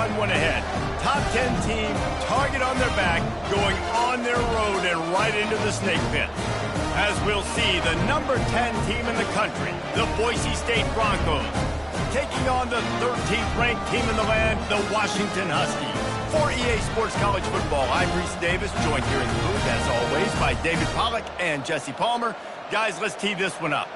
run one ahead. Top 10 team, target on their back, going on their road and right into the snake pit. As we'll see, the number 10 team in the country, the Boise State Broncos, taking on the 13th ranked team in the land, the Washington Huskies. For EA Sports College Football, I'm Reese Davis, joined here in the booth, as always, by David Pollack and Jesse Palmer. Guys, let's tee this one up.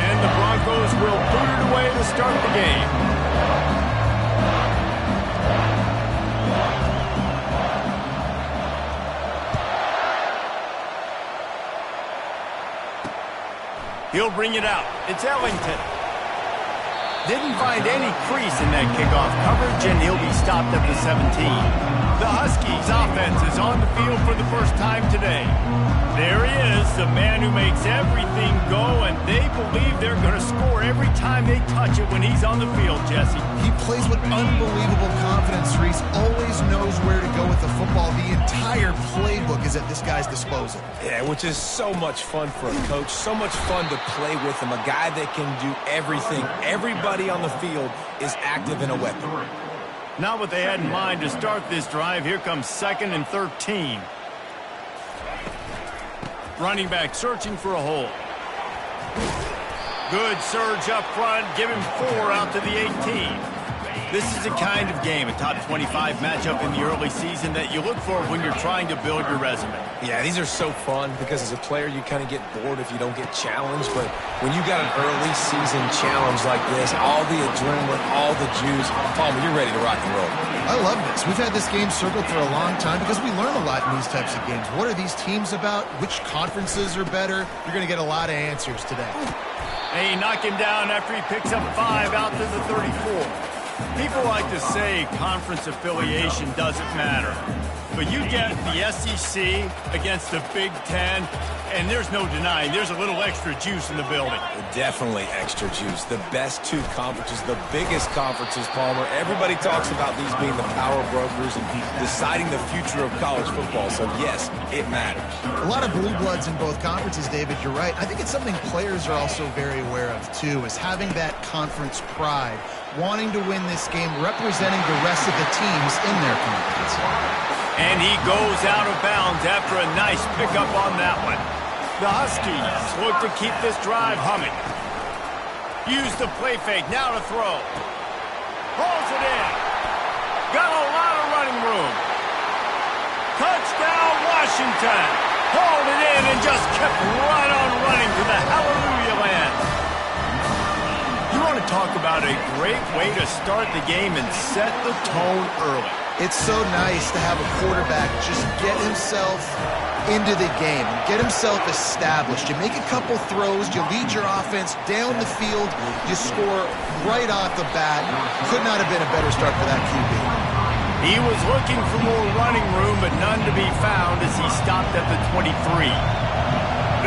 And the Broncos will boot it away to start the game. He'll bring it out. It's Ellington. Didn't find any crease in that kickoff coverage, and he'll be stopped at the 17. The Huskies offense is on the field for the first time today. There he is, the man who makes everything go, and they believe they're going to score every time they touch it when he's on the field, Jesse. He plays with unbelievable confidence, Reese. Always knows where to go with the football. The entire playbook is at this guy's disposal. Yeah, which is so much fun for a coach. So much fun to play with him. A guy that can do everything. Everybody on the field is active in a weapon. Not what they had in mind to start this drive. Here comes 2nd and 13. Running back searching for a hole. Good surge up front. Give him 4 out to the 18. This is the kind of game, a top 25 matchup in the early season, that you look for when you're trying to build your resume. Yeah, these are so fun because as a player, you kind of get bored if you don't get challenged. But when you got an early season challenge like this, all the adrenaline, all the juice, Palmer, you're ready to rock and roll. I love this. We've had this game circled for a long time because we learn a lot in these types of games. What are these teams about? Which conferences are better? You're going to get a lot of answers today. They knock him down after he picks up 5 out to the 34. People like to say conference affiliation doesn't matter. But you get the SEC against the Big Ten, and there's no denying there's a little extra juice in the building. Definitely extra juice. The best 2 conferences, the biggest conferences, Palmer. Everybody talks about these being the power brokers and deciding the future of college football. So, yes, it matters. A lot of blue bloods in both conferences, David. You're right. I think it's something players are also very aware of, too, is having that conference pride, wanting to win this game, representing the rest of the teams in their conference. And he goes out of bounds after a nice pickup on that one. The Huskies look to keep this drive humming. Use the play fake, now to throw. Pulls it in. Got a lot of running room. Touchdown, Washington. Hauled it in and just kept right on running to the hallelujah land. You want to talk about a great way to start the game and set the tone early. It's so nice to have a quarterback just get himself into the game, get himself established. You make a couple throws, you lead your offense down the field, you score right off the bat. Could not have been a better start for that QB. He was looking for more running room, but none to be found as he stopped at the 23.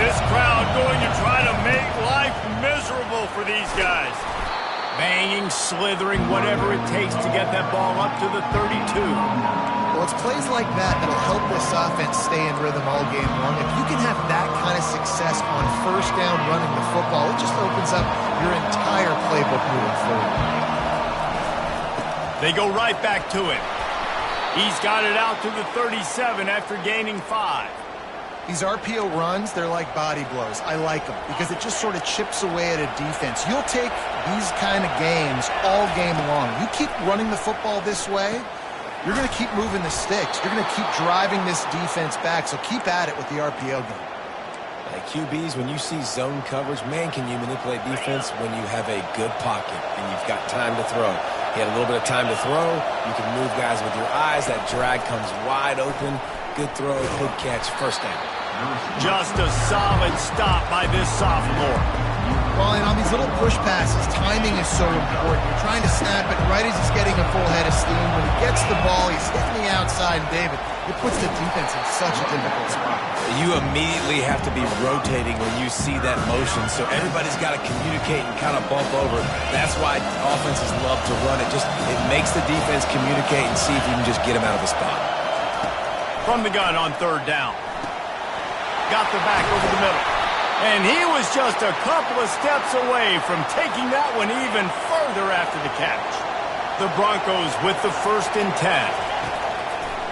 This crowd going to try to make life miserable for these guys. Banging, slithering, whatever it takes to get that ball up to the 32. Well, it's plays like that that'll help this offense stay in rhythm all game long. If you can have that kind of success on first down running the football, it just opens up your entire playbook moving forward. They go right back to it. He's got it out to the 37 after gaining 5. These RPO runs, they're like body blows. I like them because it just sort of chips away at a defense. You'll take these kind of games all game long. You keep running the football this way, you're going to keep moving the sticks. You're going to keep driving this defense back, so keep at it with the RPO game. Like QBs, when you see zone coverage, man, can you manipulate defense when you have a good pocket and you've got time to throw. He had a little bit of time to throw. You can move guys with your eyes. That drag comes wide open. Good throw, good catch, first down. Just a solid stop by this sophomore. Well, and on these little push passes, timing is so important. You're trying to snap it right as he's getting a full head of steam. When he gets the ball, he's hitting the outside, and David, it puts the defense in such a difficult spot. You immediately have to be rotating when you see that motion, so everybody's got to communicate and kind of bump over. That's why offenses love to run it. It makes the defense communicate and see if you can just get him out of a spot. From the gun on 3rd down. Got the back over the middle. And he was just a couple of steps away from taking that one even further after the catch. The Broncos with the 1st and 10.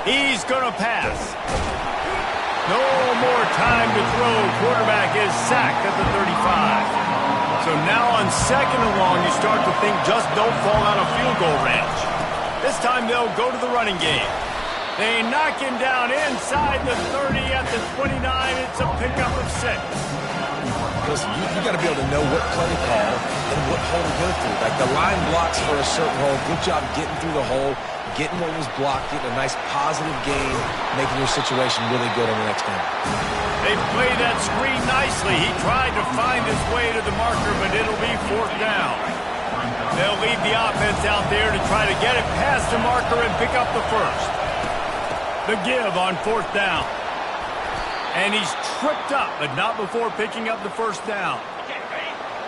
He's going to pass. No more time to throw. Quarterback is sacked at the 35. So now on 2nd and long, you start to think just don't fall out of field goal range. This time they'll go to the running game. They knock him down inside the 30 at the 29. It's a pickup of 6. Listen, you got to be able to know what play to call and what hole to go through. Like the line blocks for a certain hole. Good job getting through the hole, getting what was blocked, getting a nice positive gain, making your situation really good on the next down. They play that screen nicely. He tried to find his way to the marker, but it'll be 4th down. They'll leave the offense out there to try to get it past the marker and pick up the 1st. The give on 4th down. And he's tripped up, but not before picking up the 1st down.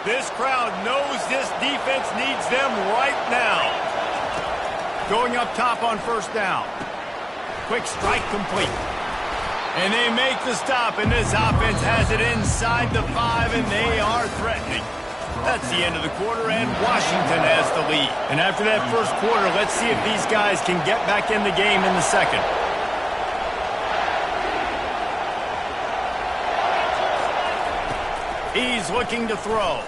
This crowd knows this defense needs them right now. Going up top on 1st down. Quick strike complete. And they make the stop, and this offense has it inside the 5, and they are threatening. That's the end of the quarter, and Washington has the lead. And after that 1st quarter, let's see if these guys can get back in the game in the 2nd. He's looking to throw.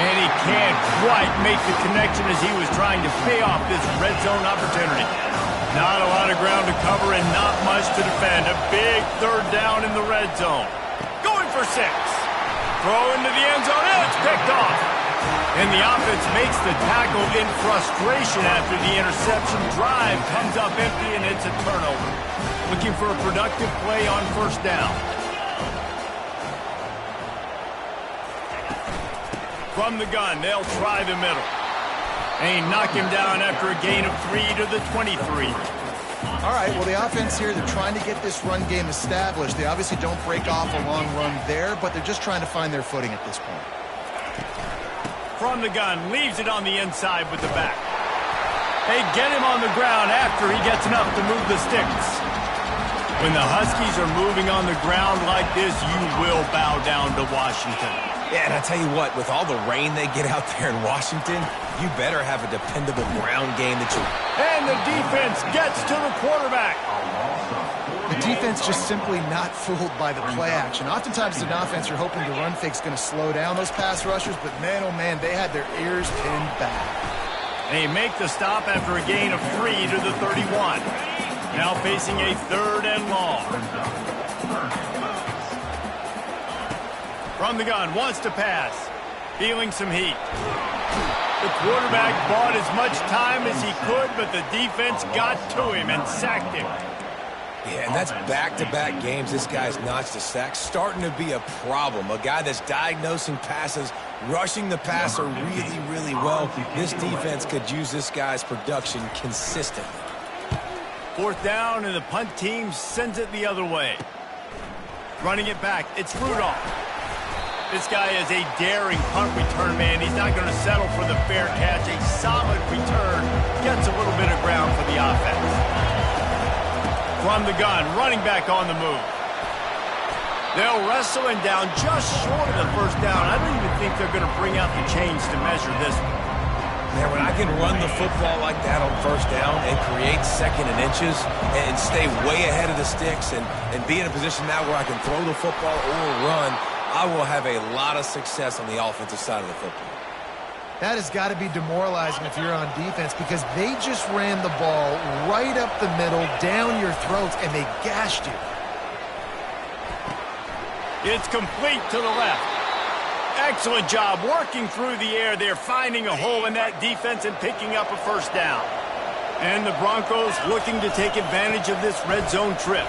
And he can't quite make the connection as he was trying to pay off this red zone opportunity. Not a lot of ground to cover and not much to defend. A big 3rd down in the red zone. Going for 6. Throw into the end zone, and it's picked off. And the offense makes the tackle in frustration after the interception. Drive comes up empty, and it's a turnover. Looking for a productive play on 1st down. From the gun, they'll try the middle. And knock him down after a gain of 3 to the 23. All right, well, the offense here, they're trying to get this run game established. They obviously don't break off a long run there, but they're just trying to find their footing at this point. From the gun, leaves it on the inside with the back. They get him on the ground after he gets enough to move the sticks. When the Huskies are moving on the ground like this, you will bow down to Washington. Yeah, and I tell you what, with all the rain they get out there in Washington, you better have a dependable ground game that you... And the defense gets to the quarterback. The defense just simply not fooled by the play action. Oftentimes as an offense, you're hoping the run fake's going to slow down those pass rushers, but man, oh man, they had their ears pinned back. They make the stop after a gain of 3 to the 31. Now facing a 3rd and long. From the gun, wants to pass. Feeling some heat. The quarterback bought as much time as he could, but the defense got to him and sacked him. Yeah, and that's back-to-back games this guy's notched a sack. Starting to be a problem. A guy that's diagnosing passes, rushing the passer really, really well. This defense could use this guy's production consistently. 4th down, and the punt team sends it the other way. Running it back, it's Rudolph. This guy is a daring punt return man. He's not going to settle for the fair catch. A solid return. Gets a little bit of ground for the offense. From the gun, running back on the move. They'll wrestle him down just short of the 1st down. I don't even think they're going to bring out the chains to measure this one. Man, when I can run the football like that on 1st down and create 2nd and inches and stay way ahead of the sticks and be in a position now where I can throw the football or run, I will have a lot of success on the offensive side of the football. That has got to be demoralizing if you're on defense because they just ran the ball right up the middle, down your throats, and they gashed you. It's complete to the left. Excellent job working through the air there, finding a hole in that defense and picking up a 1st down. And the Broncos looking to take advantage of this red zone trip.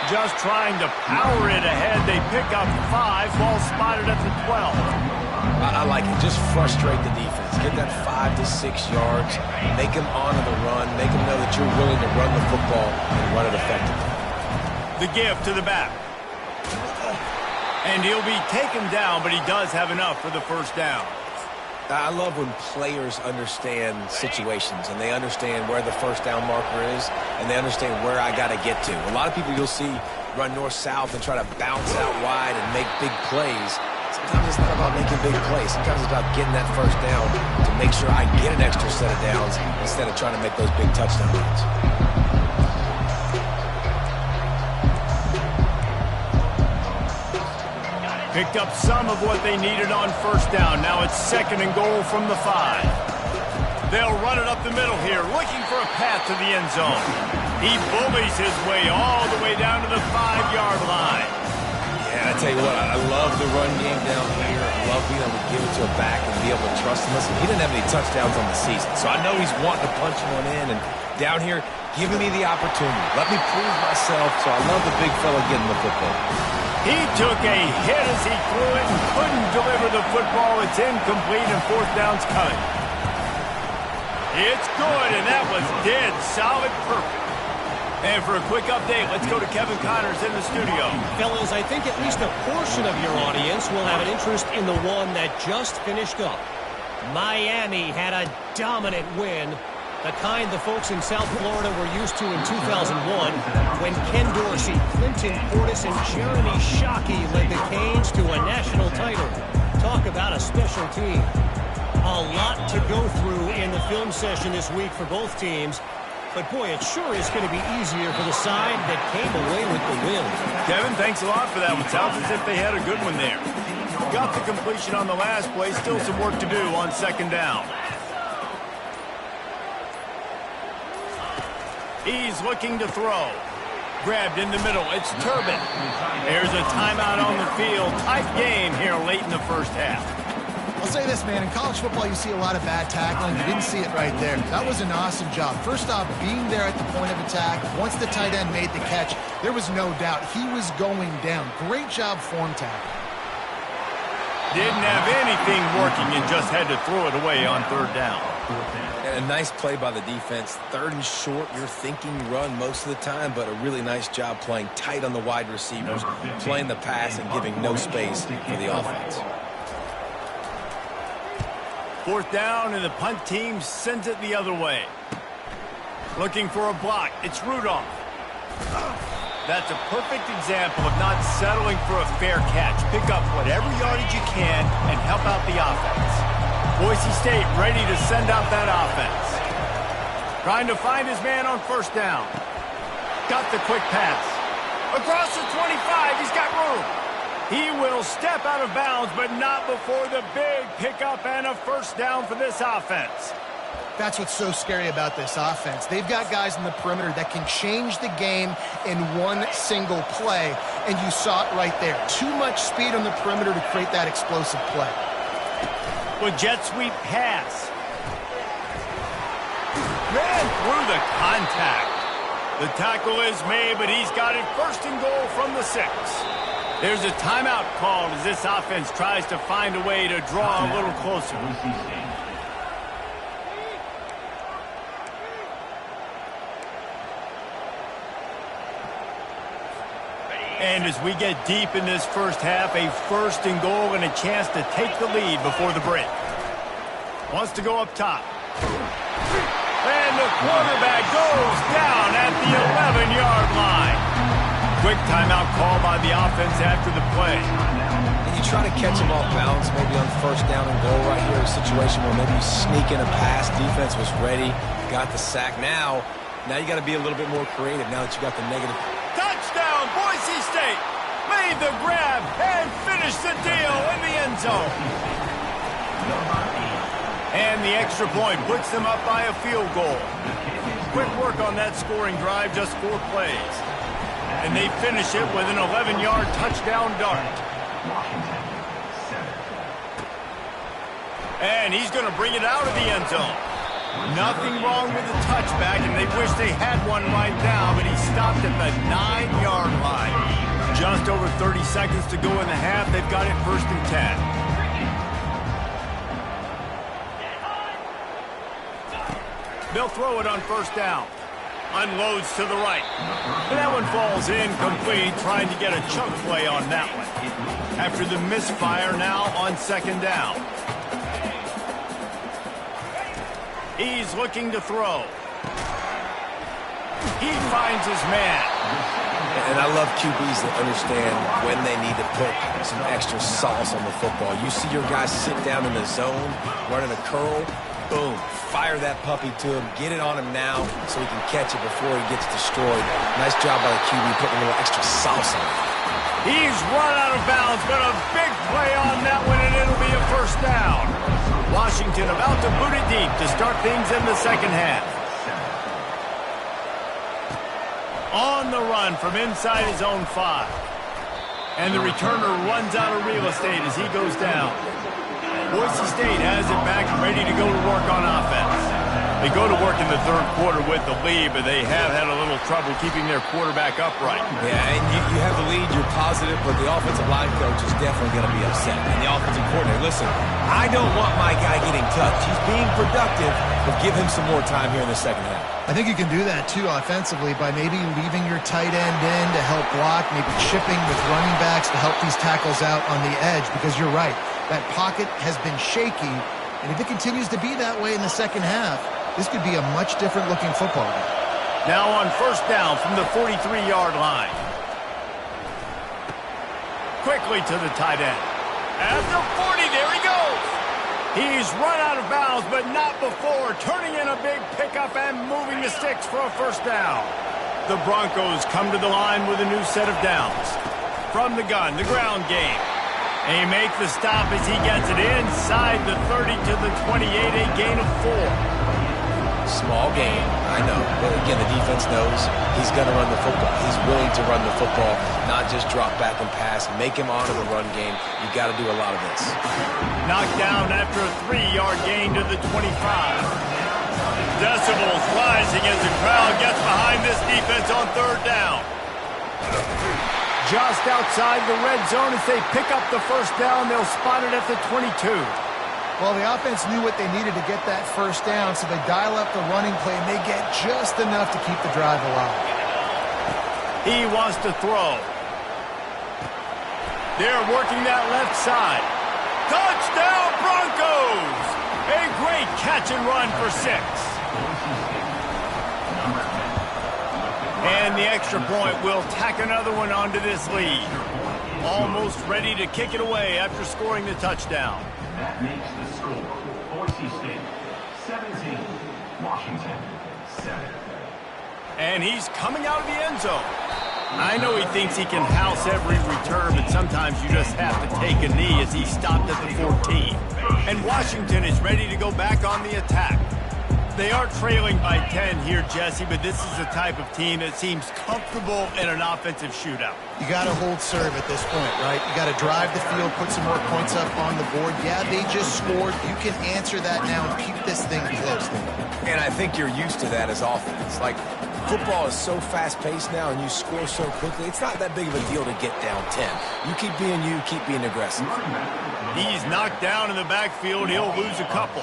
Just trying to power it ahead. They pick up 5, ball spotted at the 12. I like it. Just frustrate the defense. Get that 5 to 6 yards. Make them honor the run. Make them know that you're willing to run the football and run it effectively. The give to the back. And he'll be taken down, but he does have enough for the 1st down. I love when players understand situations and they understand where the 1st down marker is and they understand where I got to get to. A lot of people you'll see run north-south and try to bounce out wide and make big plays. Sometimes it's not about making big plays. Sometimes it's about getting that first down to make sure I get an extra set of downs instead of trying to make those big touchdown runs. Picked up some of what they needed on first down. Now it's 2nd and goal from the 5. They'll run it up the middle here, looking for a path to the end zone. He bullies his way all the way down to the 5-yard line. Yeah, I tell you what, I love the run game down here. I love being able to give it to a back and be able to trust him. Listen, he didn't have any touchdowns on the season, so I know he's wanting to punch one in. And down here, giving me the opportunity. Let me prove myself, so I love the big fella getting the football. He took a hit as he threw it and couldn't deliver the football. It's incomplete and 4th down's coming. It's good, and that was dead solid perfect. And for a quick update, let's go to Kevin Connors in the studio. Fellas, I think at least a portion of your audience will have an interest in the one that just finished up. Miami had a dominant win, the kind the folks in South Florida were used to in 2001 when Ken Dorsey, Clinton Portis, and Jeremy Shockey led the Canes to a national title. Talk about a special team. A lot to go through in the film session this week for both teams. But, boy, it sure is going to be easier for the side that came away with the win. Kevin, thanks a lot for that one. Sounds as if they had a good one there. Got the completion on the last play. Still some work to do on 2nd down. He's looking to throw. Grabbed in the middle. It's Turbin. There's a timeout on the field. Tight game here late in the first half. I'll say this, man. In college football, you see a lot of bad tackling. You didn't see it right there. That was an awesome job. First off, being there at the point of attack. Once the tight end made the catch, there was no doubt he was going down. Great job form tackle. Didn't have anything working and just had to throw it away on 3rd down. And a nice play by the defense. 3rd and short, you're thinking run most of the time, but a really nice job playing tight on the wide receivers, playing the pass and giving no space for the offense. 4th down, and the punt team sends it the other way. Looking for a block. It's Rudolph. That's a perfect example of not settling for a fair catch. Pick up whatever yardage you can and help out the offense. Boise State ready to send out that offense. Trying to find his man on 1st down. Got the quick pass. Across the 25, he's got room. He will step out of bounds, but not before the big pickup and a 1st down for this offense. That's what's so scary about this offense. They've got guys in the perimeter that can change the game in one single play, and you saw it right there. Too much speed on the perimeter to create that explosive play. With jet sweep pass. Ran through the contact. The tackle is made, but he's got it 1st and goal from the 6. There's a timeout called as this offense tries to find a way to draw a little closer. And as we get deep in this first half, a 1st and goal and a chance to take the lead before the break. Wants to go up top. And the quarterback goes down at the 11-yard line. Quick timeout call by the offense after the play. And you try to catch him off balance, maybe on 1st down and goal right here, a situation where maybe you sneak in a pass, defense was ready, got the sack. Now you got to be a little bit more creative now that you got the negative. Touchdown, Boise State! Made the grab and finished the deal in the end zone. And the extra point puts them up by a field goal. Quick work on that scoring drive, just 4 plays. And they finish it with an 11-yard touchdown dart. And he's going to bring it out of the end zone. Nothing wrong with the touchback, and they wish they had one right now, but he stopped at the 9-yard line. Just over 30 seconds to go in the half. They've got it 1st and 10. They'll throw it on 1st down. Unloads to the right. And that one falls incomplete, trying to get a chunk play on that one. After the misfire, now on 2nd down. He's looking to throw. He finds his man. And I love QBs that understand when they need to put some extra sauce on the football. You see your guys sit down in the zone, running a curl, boom, fire that puppy to him, get it on him now so he can catch it before he gets destroyed. Nice job by the QB putting a little extra sauce on it. He's run out of bounds, but a big play on that one, and it'll be a first down. Washington about to boot it deep to start things in the second half. On the run from inside his own 5. And the returner runs out of real estate as he goes down. Boise State has it back ready to go to work on offense. They go to work in the third quarter with the lead, but they have had a little trouble keeping their quarterback upright. Yeah, and you have the lead, you're positive, but the offensive line coach is definitely going to be upset. And the offensive coordinator, listen, I don't want my guy getting touched. He's being productive, but give him some more time here in the second half. I think you can do that, too, offensively, by maybe leaving your tight end in to help block, maybe chipping with running backs to help these tackles out on the edge, because you're right. That pocket has been shaky, and if it continues to be that way in the second half, this could be a much different-looking football game. Now on first down from the 43-yard line. Quickly to the tight end. At the 40, there he goes. He's run out of bounds, but not before turning in a big pickup and moving the sticks for a first down. The Broncos come to the line with a new set of downs. From the gun, the ground game. They make the stop as he gets it inside the 30 to the 28, a gain of 4. Small game, I know. But again, the defense knows he's going to run the football. He's willing to run the football, not just drop back and pass. Make him honor the run game. You got to do a lot of this. Knocked down after a 3-yard gain to the 25. Decibels rising as the crowd gets behind this defense on third down. Just outside the red zone as they pick up the first down. They'll spot it at the 22. Well, the offense knew what they needed to get that first down, so they dial up the running play, and they get just enough to keep the drive alive. He wants to throw. They're working that left side. Touchdown, Broncos! A great catch and run for 6. And the extra point will tack another one onto this lead. Almost ready to kick it away after scoring the touchdown. That makes the score Boise State 17, Washington 7. And he's coming out of the end zone. I know he thinks he can house every return, but sometimes you just have to take a knee as he stopped at the 14. And Washington is ready to go back on the attack. They are trailing by 10 here, Jesse, but this is the type of team that seems comfortable in an offensive shootout. You got to hold serve at this point, right? You got to drive the field, put some more points up on the board. Yeah, they just scored. You can answer that now and keep this thing close. And I think you're used to that as offense. Like, football is so fast-paced now and you score so quickly, it's not that big of a deal to get down 10. You keep being aggressive. He's knocked down in the backfield. He'll lose a couple.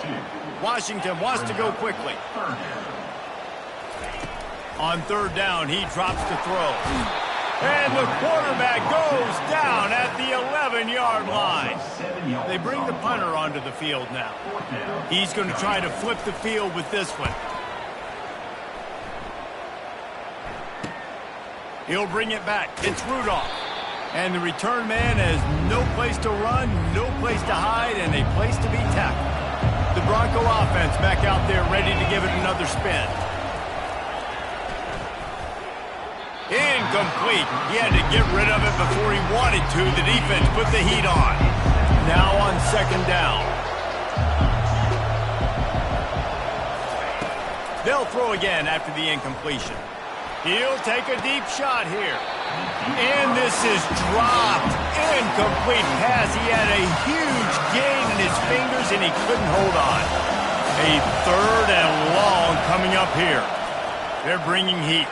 Washington wants to go quickly. On third down, he drops to throw. And the quarterback goes down at the 11-yard line. They bring the punter onto the field now. He's going to try to flip the field with this one. He'll bring it back. It's Rudolph. And the return man has no place to run, no place to hide, and a place to be tackled. The Bronco offense back out there ready to give it another spin. Incomplete. He had to get rid of it before he wanted to. The defense put the heat on. Now on second down. They'll throw again after the incompletion. He'll take a deep shot here. And this is dropped. Incomplete pass. He had a huge gain in his fingers and he couldn't hold on. A third and long coming up here. They're bringing heat.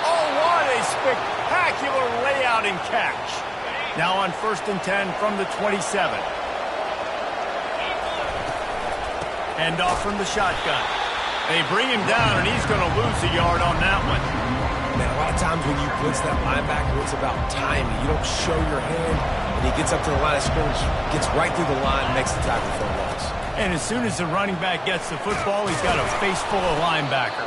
Oh, what a spectacular layout and catch. Now on 1st and 10 from the 27. Hand off from the shotgun. They bring him down, and he's going to lose a yard on that one. Man, a lot of times when you blitz that linebacker, it's about timing. You don't show your hand, and he gets up to the line of scrimmage, gets right through the line, makes the tackle for a loss. And as soon as the running back gets the football, he's got a face full of linebacker.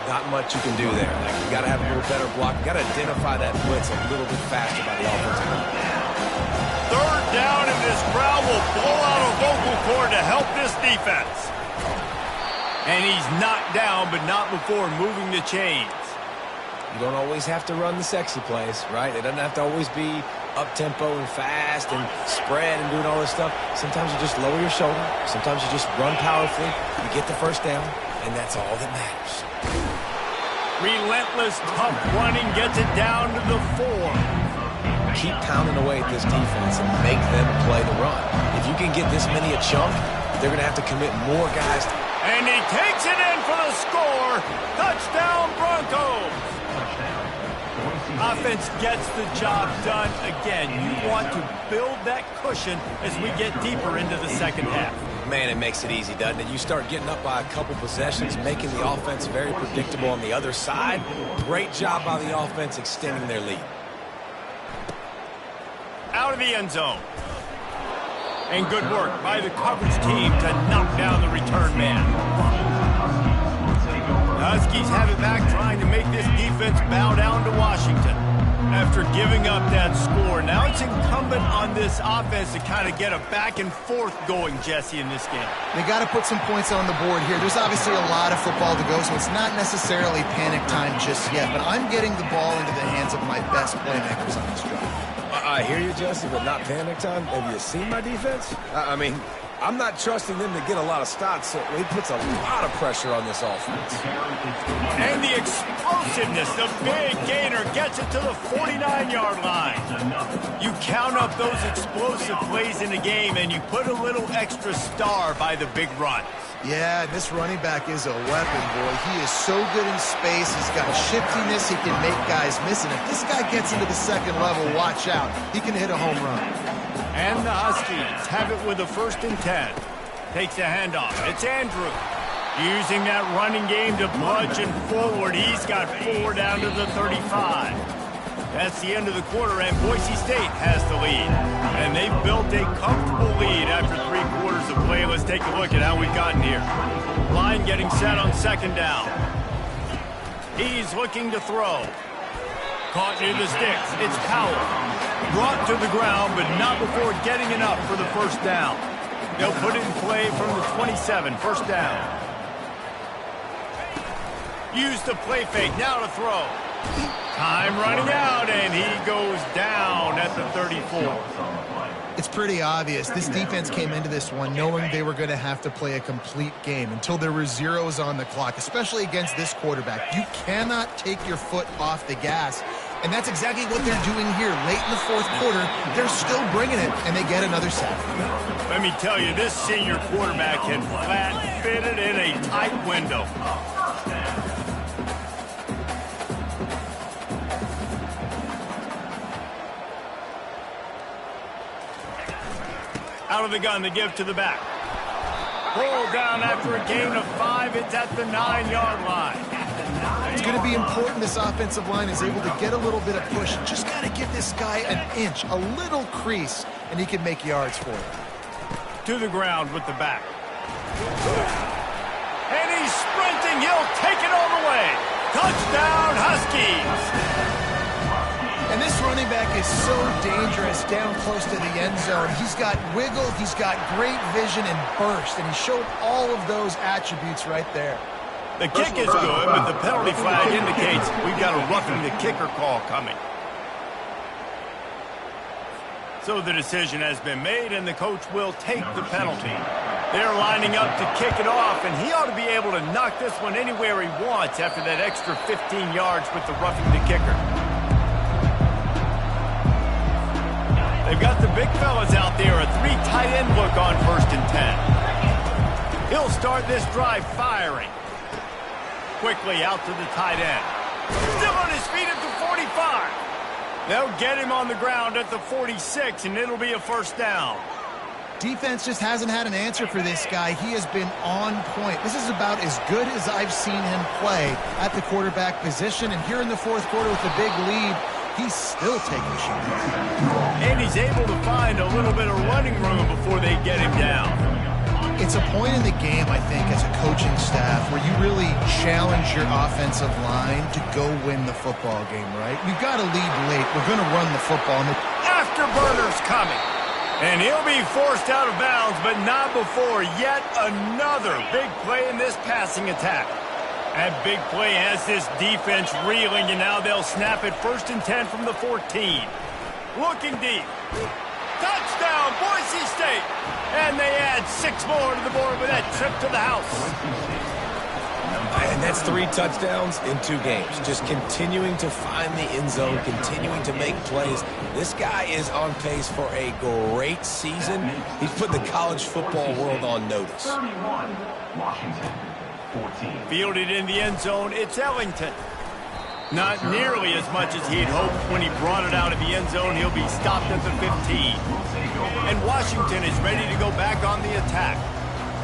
Not much you can do there. Like, you got to have a little better block. You got to identify that blitz a little bit faster by the offensive line. Third down, and this crowd will blow out a vocal cord to help this defense. And he's knocked down, but not before moving the chains. You don't always have to run the sexy plays, right? It doesn't have to always be up-tempo and fast and spread and doing all this stuff. Sometimes you just lower your shoulder. Sometimes you just run powerfully. You get the first down, and that's all that matters. Relentless, tough running gets it down to the 4. Keep pounding away at this defense and make them play the run. If you can get this many a chunk, they're going to have to commit more guys. And he takes it in for the score. Touchdown, Broncos. Offense gets the job done again. You want to build that cushion as we get deeper into the second half. Man, it makes it easy, doesn't it? You start getting up by a couple possessions, making the offense very predictable on the other side. Great job by the offense extending their lead. Out of the end zone. And good work by the coverage team to knock down the return man. The Huskies have it back, trying to make this defense bow down to Washington. After giving up that score, now it's incumbent on this offense to kind of get a back and forth going, Jesse, in this game. They got to put some points on the board here. There's obviously a lot of football to go, so it's not necessarily panic time just yet, but I'm getting the ball into the hands of my best playmakers on this drive. I hear you, Jesse, but not panic time. Have you seen my defense? I mean, I'm not trusting them to get a lot of stops, so he puts a lot of pressure on this offense. And the explosiveness, the big gainer gets it to the 49-yard line. You count up those explosive plays in the game, and you put a little extra star by the big run. Yeah, this running back is a weapon, boy. He is so good in space. He's got shiftiness. He can make guys miss. And if this guy gets into the second level, watch out. He can hit a home run. And the Huskies have it with a 1st and 10. Takes a handoff. It's Andrew. Using that running game to bludgeon forward. He's got 4 down to the 35. That's the end of the quarter, and Boise State has the lead. And they've built a comfortable lead after 3 quarters of play. Let's take a look at how we've gotten here. Line getting set on 2nd down. He's looking to throw. Caught near the sticks. It's Powell. Brought to the ground, but not before getting enough for the 1st down. They'll put it in play from the 27, 1st down. Use the play fake, now to throw. Time running out, and he goes down at the 34. It's pretty obvious. This defense came into this one knowing they were going to have to play a complete game until there were zeros on the clock, especially against this quarterback. You cannot take your foot off the gas, and that's exactly what they're doing here. Late in the 4th quarter, they're still bringing it, and they get another sack. Let me tell you, this senior quarterback had flat fitted in a tight window. Out of the gun, they give to the back. Pull down after a gain of 5. It's at the 9-yard line. It's going to be important this offensive line is able to get a little bit of push. Just got to give this guy an inch, a little crease, and he can make yards for it. To the ground with the back. And he's sprinting. He'll take it all the way. Touchdown, Huskies. And this running back is so dangerous down close to the end zone. He's got wiggle, he's got great vision and burst, and he showed all of those attributes right there. The kick is good, but the penalty flag indicates we've got a roughing the kicker call coming. So the decision has been made, and the coach will take the penalty. They're lining up to kick it off, and he ought to be able to knock this one anywhere he wants after that extra 15 yards with the roughing the kicker. They've got the big fellas out there, a 3 tight end look on 1st and 10. He'll start this drive firing. Quickly out to the tight end. Still on his feet at the 45. They'll get him on the ground at the 46, and it'll be a 1st down. Defense just hasn't had an answer for this guy. He has been on point. This is about as good as I've seen him play at the quarterback position. And here in the 4th quarter with the big lead, he's still taking shots. And he's able to find a little bit of running room before they get him down. It's a point in the game, I think, as a coaching staff where you really challenge your offensive line to go win the football game, right? We've got to lead late. We're going to run the football. Afterburner's coming. And he'll be forced out of bounds, but not before yet another big play in this passing attack. That big play has this defense reeling, and now they'll snap it 1st and 10 from the 14. Looking deep. Touchdown, Boise State. And they add 6 more to the board with that trip to the house. And that's 3 touchdowns in 2 games. Just continuing to find the end zone, continuing to make plays. This guy is on pace for a great season. He's put the college football world on notice. 31, Washington, 14. Fielded in the end zone, it's Ellington. Not nearly as much as he'd hoped when he brought it out of the end zone. He'll be stopped at the 15. And Washington is ready to go back on the attack.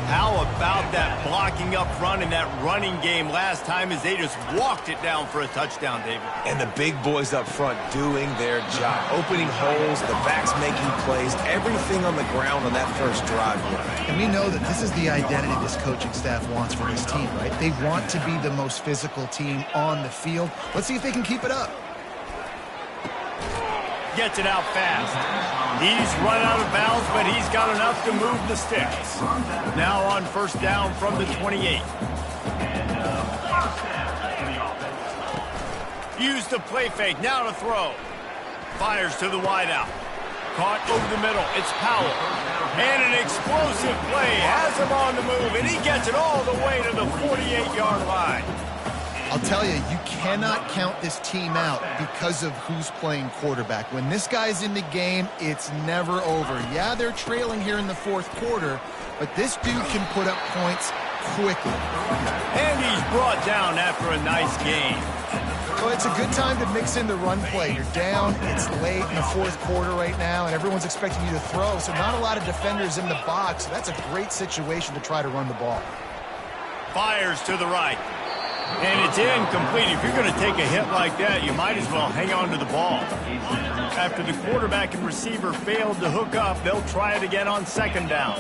How about that blocking up front and that running game last time as they just walked it down for a touchdown, David? And the big boys up front doing their job. Opening holes, the backs making plays, everything on the ground on that first drive. And we know that this is the identity this coaching staff wants for this team, right? They want to be the most physical team on the field. Let's see if they can keep it up. Gets it out fast. He's run out of bounds, but he's got enough to move the sticks. Now on 1st down from the 28. Use the play fake. Now to throw. Fires to the wideout. Caught over the middle. It's Powell. And an explosive play. Has him on the move, and he gets it all the way to the 48-yard line. I'll tell you, you cannot count this team out because of who's playing quarterback. When this guy's in the game, it's never over. Yeah, they're trailing here in the 4th quarter, but this dude can put up points quickly. And he's brought down after a nice game. Well, it's a good time to mix in the run play. You're down, it's late in the 4th quarter right now, and everyone's expecting you to throw, so not a lot of defenders in the box. So that's a great situation to try to run the ball. Fires to the right. And it's incomplete. If you're going to take a hit like that, you might as well hang on to the ball. After the quarterback and receiver failed to hook up, they'll try it again on 2nd down.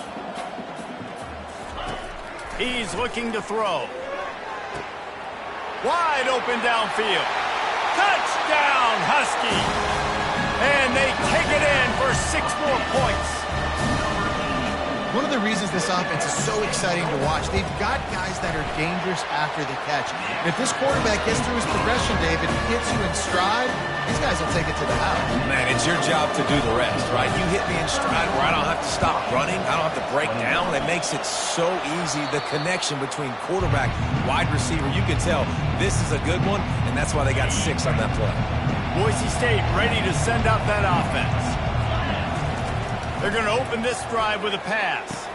He's looking to throw. Wide open downfield. Touchdown, Husky! And they take it in for 6 more points. One of the reasons this offense is so exciting to watch, they've got guys that are dangerous after the catch. And if this quarterback gets through his progression, David, hits you in stride, these guys will take it to the house. Man, it's your job to do the rest, right? You hit me in stride where I don't have to stop running. I don't have to break down. It makes it so easy. The connection between quarterback, wide receiver, you can tell this is a good one, and that's why they got 6 on that play. Boise State ready to send up that offense. They're going to open this drive with a pass.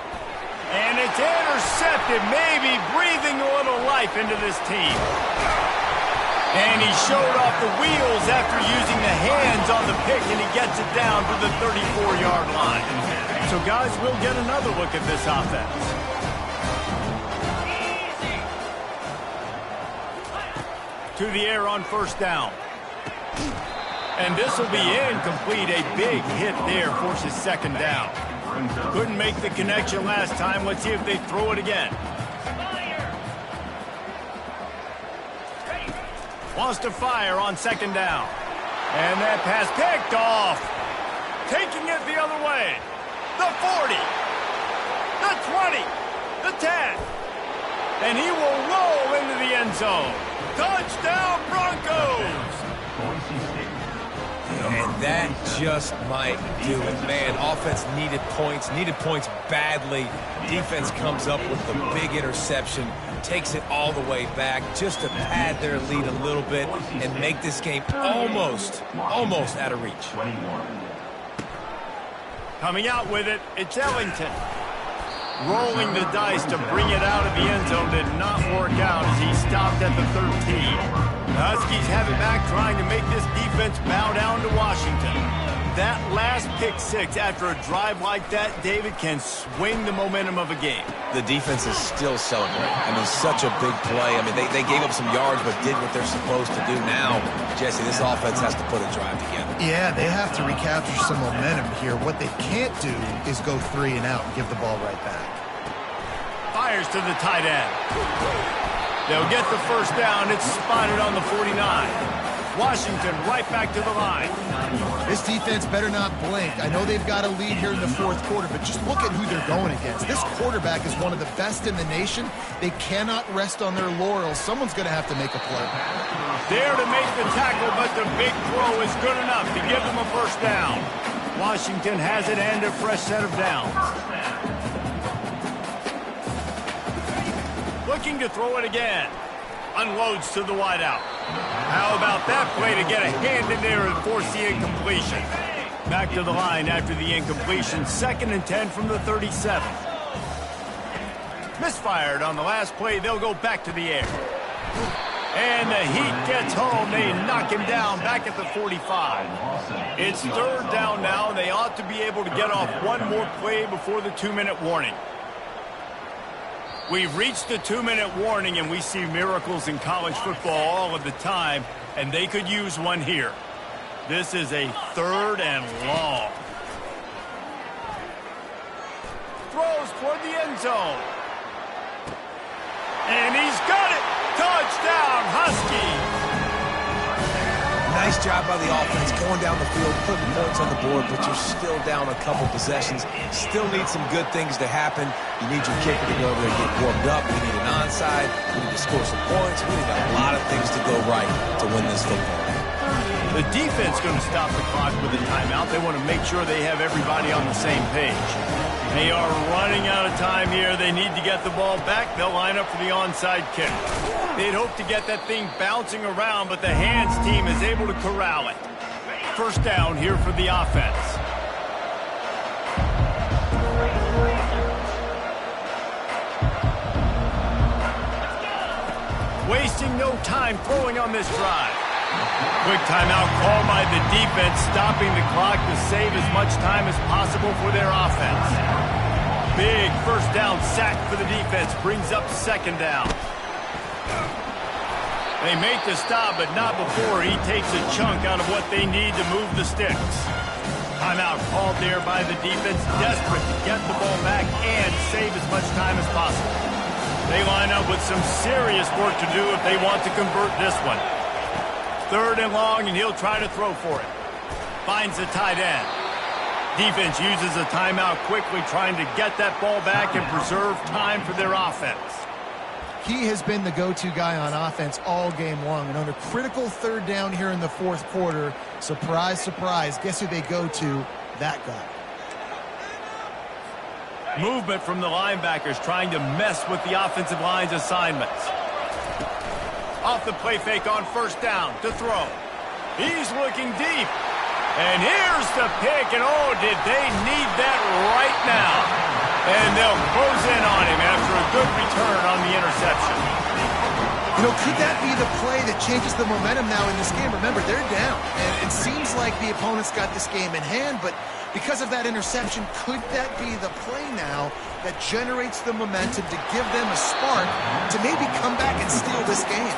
And it's intercepted, maybe breathing a little life into this team. And he showed off the wheels after using the hands on the pick, and he gets it down to the 34-yard line. So, guys, we'll get another look at this offense. To the air on 1st down. And this will be incomplete. A big hit there forces 2nd down. Couldn't make the connection last time. Let's see if they throw it again. Wants to fire on 2nd down. And that pass picked off. Taking it the other way. The 40. The 20. The 10. And he will roll into the end zone. Touchdown, Broncos! And that just might do it. Man, offense needed points badly. Defense comes up with the big interception, takes it all the way back just to pad their lead a little bit and make this game almost out of reach. Coming out with it, it's Ellington. Rolling the dice to bring it out of the end zone did not work out as he stopped at the 13. The Huskies have it back, trying to make this defense bow down to Washington. That last pick 6 after a drive like that, David, can swing the momentum of a game. The defense is still celebrating. I mean, such a big play. I mean, they gave up some yards but did what they're supposed to do. Now, Jesse, this offense has to put a drive together. Yeah, they have to recapture some momentum here. What they can't do is go 3 and out and give the ball right back. Fires to the tight end. They'll get the first down. It's spotted on the 49. Washington right back to the line. This defense better not blink. I know they've got a lead here in the fourth quarter, but just look at who they're going against. This quarterback is one of the best in the nation. They cannot rest on their laurels. Someone's going to have to make a play. There to make the tackle, but the big throw is good enough to give them a first down. Washington has it and a fresh set of downs. Looking to throw it again. Unloads to the wideout. How about that play to get a hand in there and force the incompletion? Back to the line after the incompletion. 2nd and 10 from the 37. Misfired on the last play. They'll go back to the air. And the Heat gets home. They knock him down back at the 45. It's 3rd down now, and they ought to be able to get off one more play before the 2-minute warning. We've reached the 2-minute warning, and we see miracles in college football all of the time, and they could use one here. This is a 3rd and long. Throws toward the end zone. And he's got it. Touchdown, Husky. Nice job by the offense going down the field, putting points on the board, but you're still down a couple possessions. Still need some good things to happen. You need your kicker to go over there and get warmed up. We need an onside. We need to score some points. We need a lot of things to go right to win this football game. The defense going to stop the clock with a timeout. They want to make sure they have everybody on the same page. They are running out of time here. They need to get the ball back. They'll line up for the onside kick. They'd hope to get that thing bouncing around, but the hands team is able to corral it. First down here for the offense. Wasting no time throwing on this drive. Quick timeout called by the defense, stopping the clock to save as much time as possible for their offense. Big first down sack for the defense, brings up 2nd down. They make the stop, but not before he takes a chunk out of what they need to move the sticks. Timeout called there by the defense, desperate to get the ball back and save as much time as possible. They line up with some serious work to do if they want to convert this one. 3rd and long, and he'll try to throw for it. Finds the tight end. Defense uses a timeout quickly, trying to get that ball back and preserve time for their offense. He has been the go-to guy on offense all game long, and on a critical 3rd down here in the 4th quarter, surprise, surprise, guess who they go to? That guy. Movement from the linebackers trying to mess with the offensive line's assignments. Off the play fake on first down to throw. He's looking deep. And here's the pick, and oh, did they need that right now. And they'll close in on him after a good return on the interception. You know, could that be the play that changes the momentum now in this game? Remember, they're down, and it seems like the opponent's got this game in hand, but because of that interception, could that be the play now that generates the momentum to give them a spark to maybe come back and steal this game?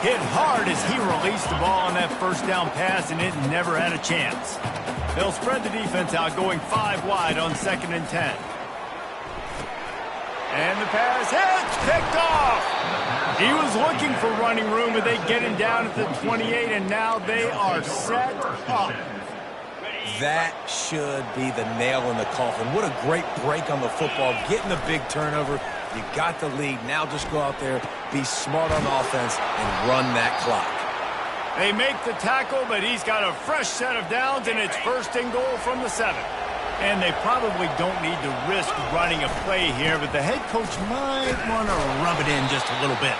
Hit hard as he released the ball on that first down pass, and it never had a chance. They'll spread the defense out, going 5 wide on 2nd and 10. And the pass hits, picked off. He was looking for running room, but they get him down at the 28, and now they are set up. That should be the nail in the coffin. What a great break on the football, getting the big turnover. You got the lead. Now just go out there, be smart on offense, and run that clock. They make the tackle, but he's got a fresh set of downs, and it's 1st and goal from the 7. And they probably don't need to risk running a play here, but the head coach might want to rub it in just a little bit.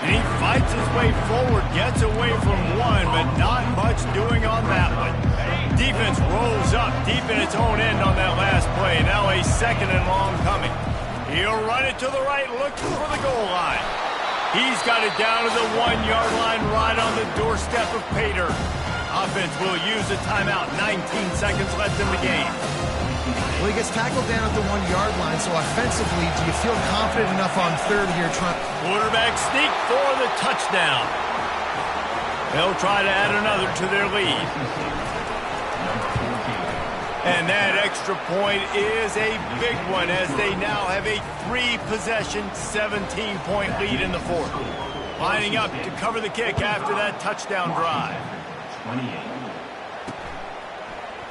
And he fights his way forward, gets away from one, but not much doing on that one. Defense rolls up deep in its own end on that last play. Now a 2nd and long coming. He'll run it to the right, looking for the goal line. He's got it down to the 1-yard line, right on the doorstep of Pater. Offense will use a timeout. 19 seconds left in the game. Well, he gets tackled down at the 1-yard line, so offensively, do you feel confident enough on 3rd here? Quarterback sneak for the touchdown. They'll try to add another to their lead. And that extra point is a big one as they now have a 3-possession, 17-point lead in the fourth. Lining up to cover the kick after that touchdown drive. 28.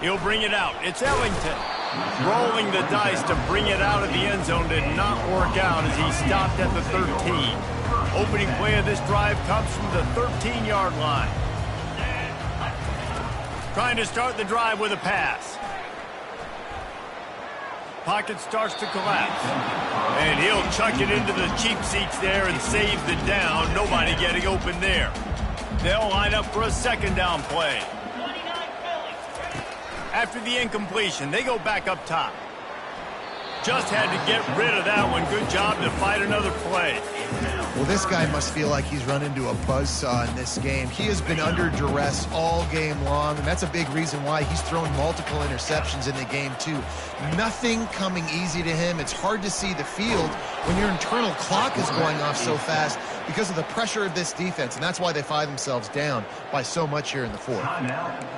He'll bring it out. It's Ellington. Rolling the dice to bring it out of the end zone did not work out as he stopped at the 13. Opening play of this drive comes from the 13-yard line. Trying to start the drive with a pass. Pocket starts to collapse. And he'll chuck it into the cheap seats there and save the down. Nobody getting open there. They'll line up for a second down play. After the incompletion, they go back up top. Just had to get rid of that one. Good job to fight another play. Well, this guy must feel like he's run into a buzzsaw in this game. He has been under duress all game long, and that's a big reason why he's thrown multiple interceptions in the game, too. Nothing coming easy to him. It's hard to see the field when your internal clock is going off so fast because of the pressure of this defense, and that's why they find themselves down by so much here in the fourth.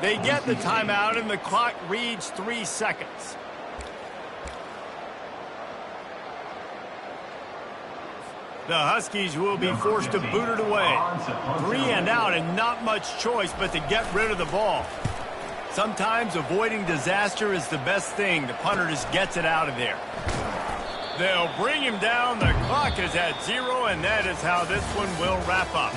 They get the timeout, and the clock reads 3 seconds. The Huskies will be forced to boot it away. 3 and out and not much choice but to get rid of the ball. Sometimes avoiding disaster is the best thing. The punter just gets it out of there. They'll bring him down. The clock is at 0, and that is how this one will wrap up.